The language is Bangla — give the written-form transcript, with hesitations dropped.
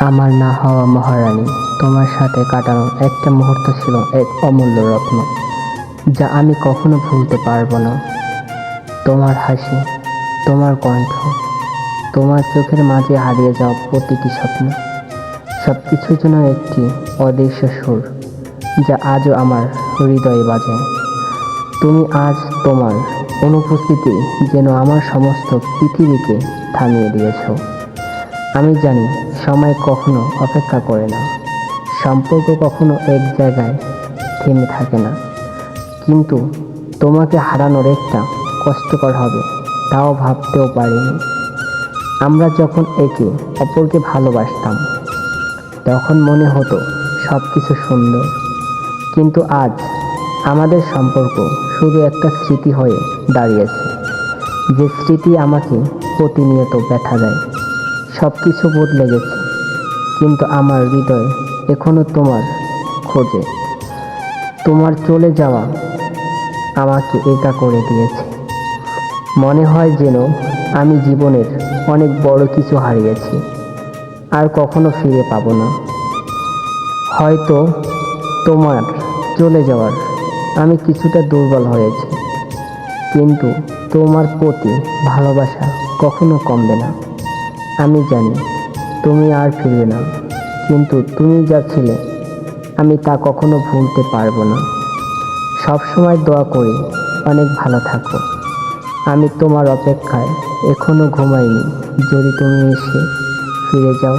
আমার না হওয়া মহারানী, তোমার সাথে কাটানো একটা মুহূর্ত ছিল এক অমূল্য রত্ন, যা আমি কখনো ভুলতে পারবো না। তোমার হাসি, তোমার কণ্ঠ, তোমার চোখের মাঝে হারিয়ে যাওয়া প্রতিটি স্বপ্ন, সব কিছুর জন্য একটি অদৃশ্য সুর, যা আজও আমার হৃদয়ে বাজে। তুমি আজ, তোমার অনুপস্থিতি যেন আমার সমস্ত পৃথিবীকে থামিয়ে দিয়েছো। আমি জানি সময় কখনো অপেক্ষা করে না, সম্পর্ক কখনো এক জায়গায় থেমে থাকে না, কিন্তু তোমাকে হারানোর একটা কষ্টকর হবে তাও ভাবতেও পারিনি। আমরা যখন একে অপরকে ভালোবাসতাম তখন মনে হতো সব কিছু সুন্দর, কিন্তু আজ আমাদের সম্পর্ক শুধু একটা স্মৃতি হয়ে দাঁড়িয়েছে, যে স্মৃতি আমাকে প্রতিনিয়ত ব্যথা দেয়। সব কিছু বদলে গেছে, কিন্তু আমার হৃদয় এখনো তোমার খোঁজে। তোমার চলে যাওয়া আমাকে একা করে দিয়েছে। মনে হয় যেন আমি জীবনের অনেক বড় কিছু হারিয়েছি, আর কখনো ফিরে পাবো না। হয়তো তোমার চলে যাওয়ার আমি কিছুটা দুর্বল হয়েছি, কিন্তু তোমার প্রতি ভালোবাসা কখনো কমবে না। আমি জানি তুমি আর ফিরবে না, কিন্তু তুমি যা ছিলে আমি তা কখনো ভুলতে পারবো না। সবসময় দোয়া করি অনেক ভালো থাকো। আমি তোমার অপেক্ষায় এখনো ঘুমাইনি। যদি তুমি এসে ফিরে যাও